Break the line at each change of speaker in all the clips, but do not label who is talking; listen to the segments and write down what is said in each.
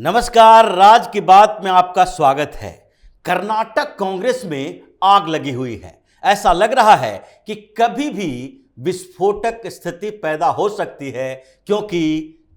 नमस्कार, राज की बात में आपका स्वागत है। कर्नाटक कांग्रेस में आग लगी हुई है। ऐसा लग रहा है कि कभी भी विस्फोटक स्थिति पैदा हो सकती है, क्योंकि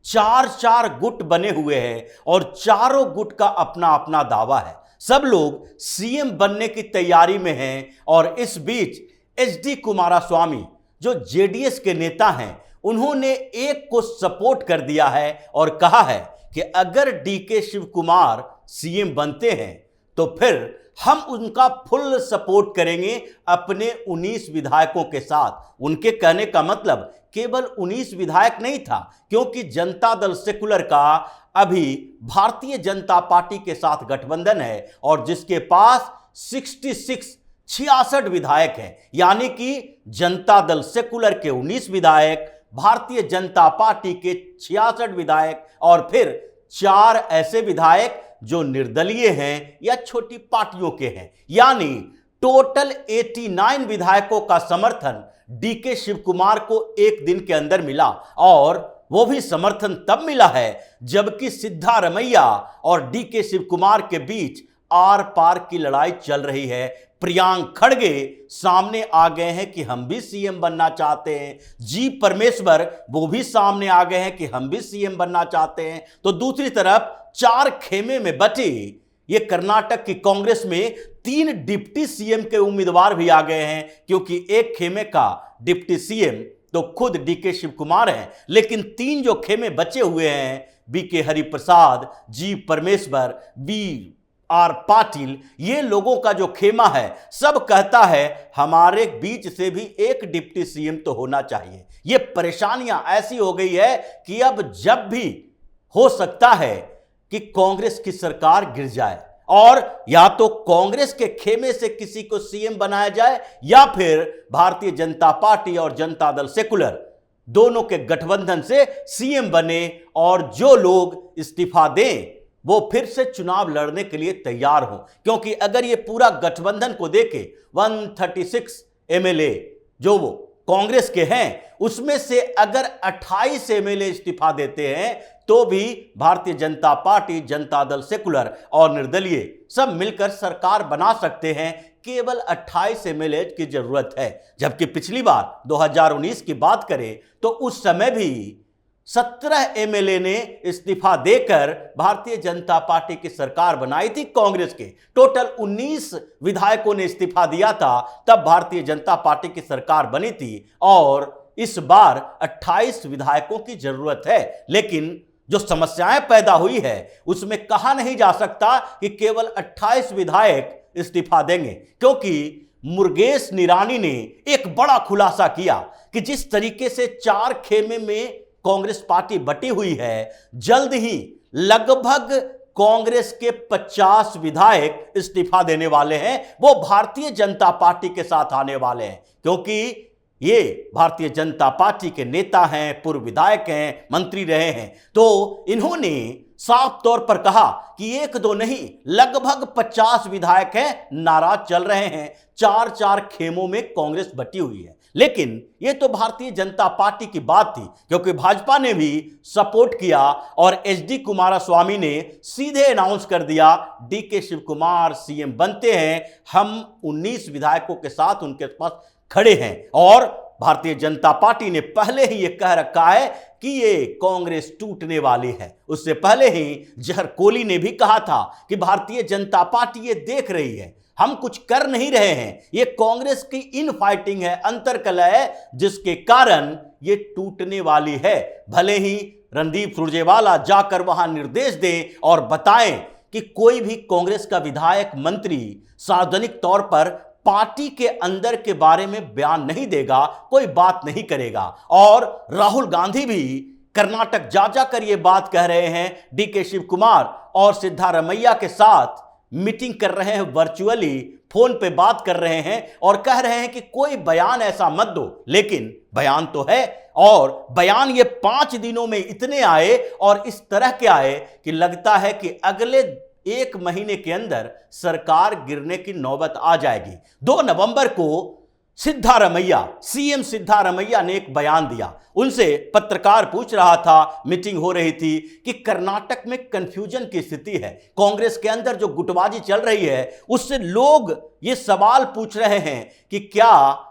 चार चार गुट बने हुए हैं और चारों गुट का अपना अपना दावा है। सब लोग सीएम बनने की तैयारी में हैं और इस बीच एचडी कुमारस्वामी जो जेडीएस के नेता हैं, उन्होंने एक को सपोर्ट कर दिया है और कहा है कि अगर डीके शिव कुमार सीएम बनते हैं तो फिर हम उनका फुल सपोर्ट करेंगे अपने 19 विधायकों के साथ। उनके कहने का मतलब केवल 19 विधायक नहीं था, क्योंकि जनता दल सेकुलर का अभी भारतीय जनता पार्टी के साथ गठबंधन है और जिसके पास 66 विधायक हैं। यानी कि जनता दल सेकुलर के 19 विधायक, भारतीय जनता पार्टी के 66 विधायक और फिर 4 ऐसे विधायक जो निर्दलीय हैं या छोटी पार्टियों के हैं। यानी टोटल 89 विधायकों का समर्थन डीके शिव कुमार को एक दिन के अंदर मिला, और वो भी समर्थन तब मिला है जबकि सिद्धारमैया और डीके शिव कुमार के बीच आर पार की लड़ाई चल रही है। प्रियांक खड़गे सामने आ गए हैं कि हम भी सीएम बनना चाहते हैं। जी परमेश्वर वो भी सामने आ गए हैं कि हम भी सीएम बनना चाहते हैं। तो दूसरी तरफ 4 खेमे में बटी ये कर्नाटक की कांग्रेस में 3 डिप्टी सीएम के उम्मीदवार भी आ गए हैं, क्योंकि एक खेमे का डिप्टी सीएम तो खुद डीके शिव कुमार हैं, लेकिन 3 जो खेमे बचे हुए हैं, बीके हरिप्रसाद, जी परमेश्वर, बी आर पाटिल, ये लोगों का जो खेमा है सब कहता है हमारे बीच से भी एक डिप्टी सीएम तो होना चाहिए। ये परेशानियां ऐसी हो गई है कि अब जब भी हो सकता है कि कांग्रेस की सरकार गिर जाए और या तो कांग्रेस के खेमे से किसी को सीएम बनाया जाए या फिर भारतीय जनता पार्टी और जनता दल सेकुलर दोनों के गठबंधन से सीएम बने और जो लोग इस्तीफा दें वो फिर से चुनाव लड़ने के लिए तैयार हो। क्योंकि अगर ये पूरा गठबंधन को देखे 136 एमएलए जो वो कांग्रेस के हैं, उसमें से अगर 28 एमएलए इस्तीफा देते हैं तो भी भारतीय जनता पार्टी, जनता दल सेकुलर और निर्दलीय सब मिलकर सरकार बना सकते हैं। केवल 28 एमएलए की जरूरत है। जबकि पिछली बार 2019 की बात करें तो उस समय भी 17 एमएलए ने इस्तीफा देकर भारतीय जनता पार्टी की सरकार बनाई थी। कांग्रेस के टोटल 19 विधायकों ने इस्तीफा दिया था, तब भारतीय जनता पार्टी की सरकार बनी थी और इस बार 28 विधायकों की जरूरत है। लेकिन जो समस्याएं पैदा हुई है उसमें कहा नहीं जा सकता कि केवल 28 विधायक इस्तीफा देंगे, क्योंकि मुरुगेश निरानी ने एक बड़ा खुलासा किया कि जिस तरीके से 4 खेमे में कांग्रेस पार्टी बटी हुई है, जल्द ही लगभग कांग्रेस के 50 विधायक इस्तीफा देने वाले हैं। वो भारतीय जनता पार्टी के साथ आने वाले हैं, क्योंकि ये भारतीय जनता पार्टी के नेता हैं, पूर्व विधायक हैं, मंत्री रहे हैं। तो इन्होंने साफ तौर पर कहा कि 1-2 नहीं, लगभग 50 विधायक हैं, नाराज चल रहे हैं। 4-4 खेमों में कांग्रेस बटी हुई है। लेकिन यह तो भारतीय जनता पार्टी की बात थी, क्योंकि भाजपा ने भी सपोर्ट किया और एचडी कुमारस्वामी ने सीधे अनाउंस कर दिया डीके शिव कुमार सीएम बनते हैं। हम 19 विधायकों के साथ उनके पास खड़े हैं और भारतीय जनता पार्टी ने पहले ही यह कह रखा है कि ये कांग्रेस टूटने वाली है। उससे पहले ही जहर कोली ने भी कहा था कि भारतीय जनता पार्टी ये देख रही है, हम कुछ कर नहीं रहे हैं, ये कांग्रेस की इन फाइटिंग है, अंतरकलह है, जिसके कारण ये टूटने वाली है। भले ही रणदीप सुरजेवाला जाकर वहां निर्देश दें और बताएं कि कोई भी कांग्रेस का विधायक, मंत्री सार्वजनिक तौर पर पार्टी के अंदर के बारे में बयान नहीं देगा, कोई बात नहीं करेगा। और राहुल गांधी भी कर्नाटक जा जाकर ये बात कह रहे हैं, डीके शिव कुमार और सिद्धारमैया के साथ मीटिंग कर रहे हैं, वर्चुअली फोन पे बात कर रहे हैं और कह रहे हैं कि कोई बयान ऐसा मत दो। लेकिन बयान तो है, और बयान ये 5 दिनों में इतने आए और इस तरह के आए कि लगता है कि अगले 1 महीने के अंदर सरकार गिरने की नौबत आ जाएगी। 2 नवंबर को सिद्धारमैया, सीएम सिद्धारमैया ने एक बयान दिया। उनसे पत्रकार पूछ रहा था, मीटिंग हो रही थी, कि कर्नाटक में कंफ्यूजन की स्थिति है, कांग्रेस के अंदर जो गुटबाजी चल रही है उससे लोग ये सवाल पूछ रहे हैं कि क्या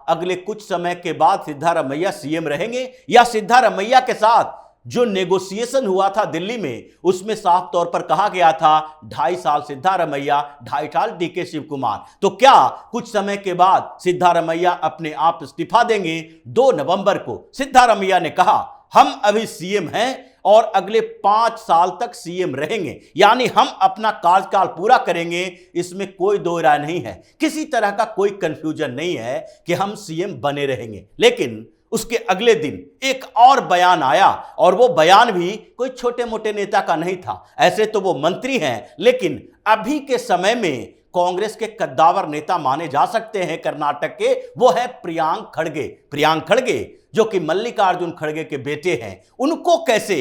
अगले कुछ समय के बाद सिद्धारमैया सीएम रहेंगे, या सिद्धारमैया के साथ जो नेगोशिएशन हुआ था दिल्ली में उसमें साफ तौर पर कहा गया था 2.5 साल सिद्धारमैया, 2.5 साल डीके शिव कुमार, तो क्या कुछ समय के बाद सिद्धारमैया अपने आप इस्तीफा देंगे? 2 नवंबर को सिद्धारमैया ने कहा, हम अभी सीएम हैं और अगले 5 साल तक सीएम रहेंगे, यानी हम अपना कार्यकाल पूरा करेंगे, इसमें कोई दो राय नहीं है, किसी तरह का कोई कंफ्यूजन नहीं है कि हम सीएम बने रहेंगे। लेकिन उसके अगले दिन एक और बयान आया, और वो बयान भी कोई छोटे मोटे नेता का नहीं था। ऐसे तो वो मंत्री हैं, लेकिन अभी के समय में कांग्रेस के कद्दावर नेता माने जा सकते हैं कर्नाटक के, वो है प्रियांक खड़गे। प्रियांक खड़गे जो कि मल्लिकार्जुन खड़गे के बेटे हैं, उनको कैसे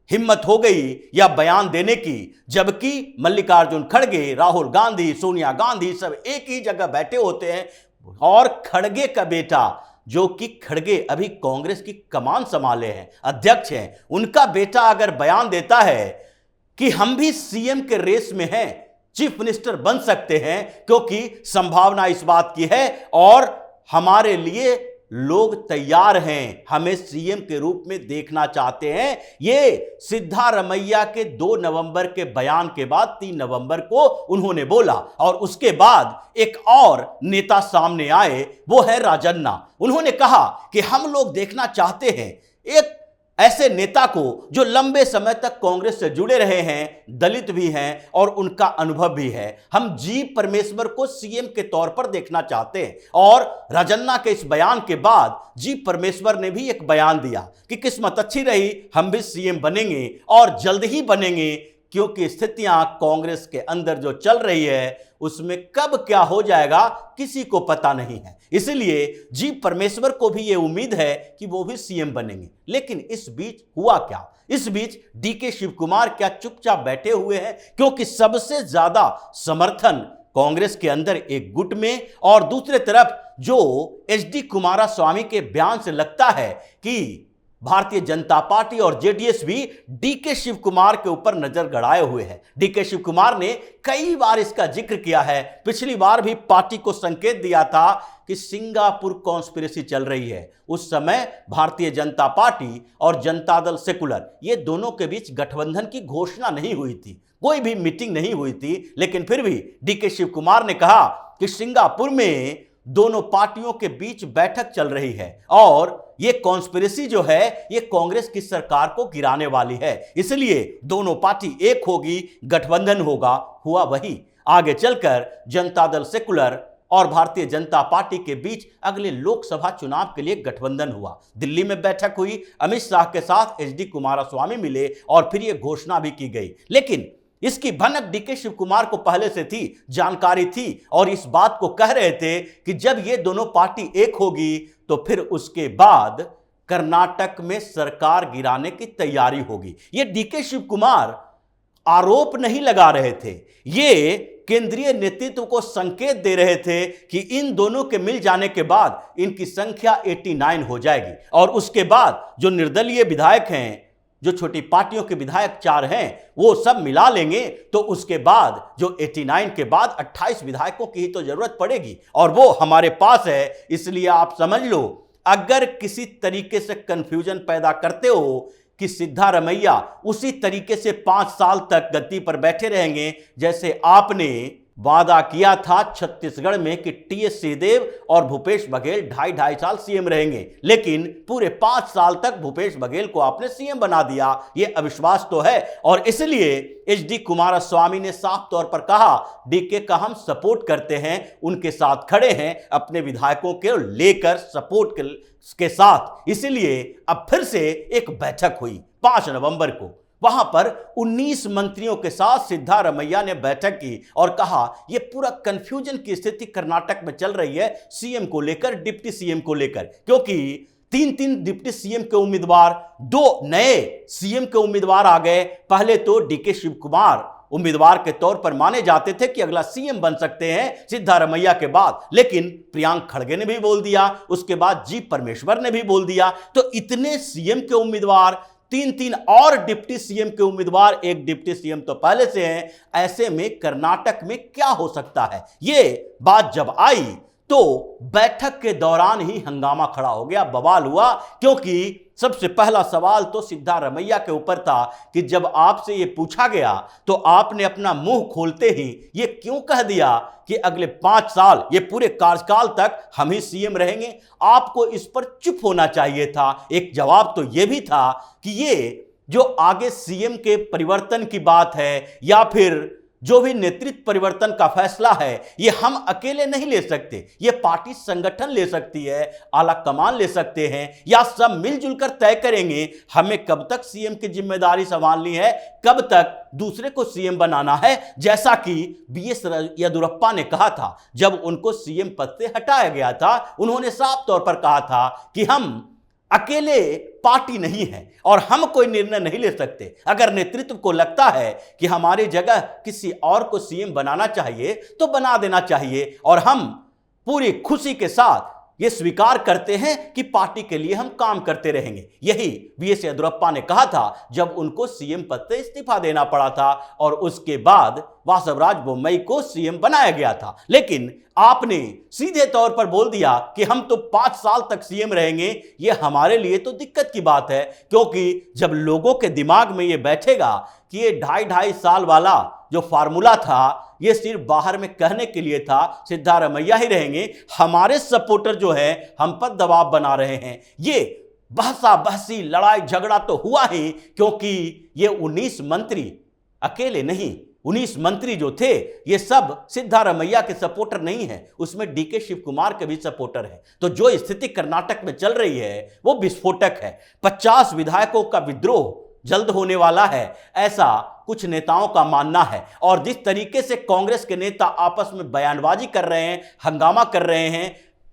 हिम्मत हो गई या बयान देने की, जबकि मल्लिकार्जुन खड़गे, राहुल गांधी, सोनिया गांधी सब एक ही जगह बैठे होते हैं, और खड़गे का बेटा जो कि खड़गे अभी कांग्रेस की कमान संभाले हैं, अध्यक्ष हैं, उनका बेटा अगर बयान देता है कि हम भी सीएम के रेस में हैं, चीफ मिनिस्टर बन सकते हैं, क्योंकि संभावना इस बात की है और हमारे लिए लोग तैयार हैं, हमें सीएम के रूप में देखना चाहते हैं। ये सिद्धारमैया के 2 नवंबर के बयान के बाद 3 नवंबर को उन्होंने बोला, और उसके बाद एक और नेता सामने आए, वो है राजन्ना। उन्होंने कहा कि हम लोग देखना चाहते हैं एक ऐसे नेता को जो लंबे समय तक कांग्रेस से जुड़े रहे हैं, दलित भी हैं और उनका अनुभव भी है, हम जी परमेश्वर को सीएम के तौर पर देखना चाहते हैं। और राजन्ना के इस बयान के बाद जी परमेश्वर ने भी एक बयान दिया कि किस्मत अच्छी रही, हम भी सीएम बनेंगे और जल्द ही बनेंगे, क्योंकि स्थितियां कांग्रेस के अंदर जो चल रही है उसमें कब क्या हो जाएगा किसी को पता नहीं है। इसलिए जी परमेश्वर को भी यह उम्मीद है कि वो भी सीएम बनेंगे। लेकिन इस बीच हुआ क्या? इस बीच डीके शिव कुमार क्या चुपचाप बैठे हुए हैं? क्योंकि सबसे ज्यादा समर्थन कांग्रेस के अंदर एक गुट में, और दूसरे तरफ जो एचडी कुमारस्वामी के बयान से लगता है कि भारतीय जनता पार्टी और जेडीएस भी डीके शिव कुमार के ऊपर नजर गड़ाए हुए हैं। डीके शिव कुमार ने कई बार इसका जिक्र किया है, पिछली बार भी पार्टी को संकेत दिया था कि सिंगापुर कॉन्स्पिरेसी चल रही है। उस समय भारतीय जनता पार्टी और जनता दल सेकुलर, ये दोनों के बीच गठबंधन की घोषणा नहीं हुई थी, कोई भी मीटिंग नहीं हुई थी, लेकिन फिर भी डीके शिव कुमार ने कहा कि सिंगापुर में दोनों पार्टियों के बीच बैठक चल रही है और ये कॉन्स्पिरेसी जो है ये कांग्रेस की सरकार को गिराने वाली है, इसलिए दोनों पार्टी एक होगी, गठबंधन होगा। हुआ वही, आगे चलकर जनता दल सेकुलर और भारतीय जनता पार्टी के बीच अगले लोकसभा चुनाव के लिए गठबंधन हुआ। दिल्ली में बैठक हुई, अमित शाह के साथ एचडी कुमारस्वामी मिले और फिर यह घोषणा भी की गई। लेकिन इसकी भनक डीके शिव कुमार को पहले से थी, जानकारी थी, और इस बात को कह रहे थे कि जब ये दोनों पार्टी एक होगी तो फिर उसके बाद कर्नाटक में सरकार गिराने की तैयारी होगी। ये डीके शिव कुमार आरोप नहीं लगा रहे थे, ये केंद्रीय नेतृत्व को संकेत दे रहे थे कि इन दोनों के मिल जाने के बाद इनकी संख्या 89 हो जाएगी, और उसके बाद जो निर्दलीय विधायक हैं, जो छोटी पार्टियों के विधायक 4 हैं, वो सब मिला लेंगे तो उसके बाद जो 89 के बाद 28 विधायकों की ही तो जरूरत पड़ेगी, और वो हमारे पास है। इसलिए आप समझ लो, अगर किसी तरीके से कंफ्यूजन पैदा करते हो कि सिद्धारमैया उसी तरीके से 5 साल तक गद्दी पर बैठे रहेंगे जैसे आपने वादा किया था छत्तीसगढ़ में कि टीएस सिंहदेव और भूपेश बघेल 2.5 साल सीएम रहेंगे, लेकिन पूरे 5 साल तक भूपेश बघेल को आपने सीएम बना दिया। यह अविश्वास तो है, और इसलिए एचडी कुमारस्वामी ने साफ तौर पर कहा डीके का हम सपोर्ट करते हैं, उनके साथ खड़े हैं, अपने विधायकों के लेकर सपोर्ट के साथ। इसलिए अब फिर से एक बैठक हुई 5 नवंबर को, वहां पर 19 मंत्रियों के साथ सिद्धारमैया ने बैठक की और कहा यह पूरा कंफ्यूजन की स्थिति कर्नाटक में चल रही है सीएम को लेकर, डिप्टी सीएम को लेकर, क्योंकि 3 डिप्टी सीएम के उम्मीदवार, 2 नए सीएम के उम्मीदवार आ गए। पहले तो डीके शिव कुमार उम्मीदवार के तौर पर माने जाते थे कि अगला सीएम बन सकते हैं सिद्धारमैया के बाद, लेकिन प्रियांक खड़गे ने भी बोल दिया, उसके बाद जी परमेश्वर ने भी बोल दिया। तो इतने सीएम के उम्मीदवार, तीन तीन और डिप्टी सीएम के उम्मीदवार, एक डिप्टी सीएम तो पहले से हैं, ऐसे में कर्नाटक में क्या हो सकता है? ये बात जब आई तो बैठक के दौरान ही हंगामा खड़ा हो गया, बवाल हुआ, क्योंकि सबसे पहला सवाल तो सिद्धारमैया के ऊपर था कि जब आपसे ये पूछा गया तो आपने अपना मुंह खोलते ही ये क्यों कह दिया कि अगले 5 साल, ये पूरे कार्यकाल तक हम ही सीएम रहेंगे? आपको इस पर चुप होना चाहिए था। एक जवाब तो ये भी था कि ये जो आगे सीएम के परिवर्तन की बात है या फिर जो भी नेतृत्व परिवर्तन का फैसला है, ये हम अकेले नहीं ले सकते, ये पार्टी संगठन ले सकती है, आला कमान ले सकते हैं, या सब मिलजुल कर तय करेंगे हमें कब तक सीएम की जिम्मेदारी संभालनी है, कब तक दूसरे को सीएम बनाना है। जैसा कि बीएस येदियुरप्पा ने कहा था जब उनको सीएम पद से हटाया गया था, उन्होंने साफ तौर पर कहा था कि हम अकेले पार्टी नहीं है और हम कोई निर्णय नहीं ले सकते। अगर नेतृत्व को लगता है कि हमारी जगह किसी और को सीएम बनाना चाहिए तो बना देना चाहिए, और हम पूरी खुशी के साथ ये स्वीकार करते हैं कि पार्टी के लिए हम काम करते रहेंगे। यही बीएस येदियुरप्पा ने कहा था जब उनको सीएम पद से इस्तीफा देना पड़ा था और उसके बाद वासवराज बोम्मई को सीएम बनाया गया था। लेकिन आपने सीधे तौर पर बोल दिया कि हम तो 5 साल तक सीएम रहेंगे। यह हमारे लिए तो दिक्कत की बात है, क्योंकि जब लोगों के दिमाग में यह बैठेगा कि ये 2.5 साल वाला जो फार्मूला था ये सिर्फ बाहर में कहने के लिए था, सिद्धारमैया ही रहेंगे, हमारे सपोर्टर जो है हम पर दबाव बना रहे हैं, ये बहसा बहसी लड़ाई झगड़ा तो हुआ ही, क्योंकि ये 19 मंत्री अकेले नहीं, 19 मंत्री जो थे ये सब सिद्धारमैया के सपोर्टर नहीं है, उसमें डीके शिव कुमार के भी सपोर्टर है। तो जो स्थिति कर्नाटक में चल रही है वो विस्फोटक है। 50 विधायकों का विद्रोह जल्द होने वाला है, ऐसा कुछ नेताओं का मानना है। और जिस तरीके से कांग्रेस के नेता आपस में बयानबाजी कर रहे हैं, हंगामा कर रहे हैं,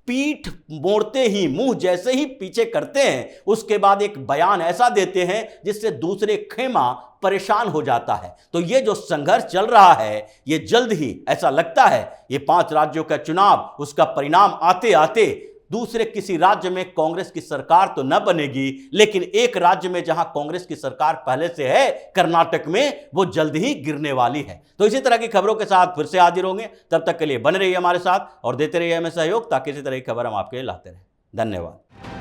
पीठ मोड़ते ही, मुंह जैसे ही पीछे करते हैं, उसके बाद एक बयान ऐसा देते हैं जिससे दूसरे खेमा परेशान हो जाता है। तो ये जो संघर्ष चल रहा है ये जल्द ही, ऐसा लगता है, ये 5 राज्यों का चुनाव, उसका परिणाम आते आते दूसरे किसी राज्य में कांग्रेस की सरकार तो न बनेगी, लेकिन एक राज्य में जहां कांग्रेस की सरकार पहले से है, कर्नाटक में, वो जल्द ही गिरने वाली है। तो इसी तरह की खबरों के साथ फिर से हाजिर होंगे, तब तक के लिए बने रहिए हमारे साथ और देते रहिए हमें सहयोग, ताकि इसी तरह की खबर हम आपके लिए लाते रहें। धन्यवाद।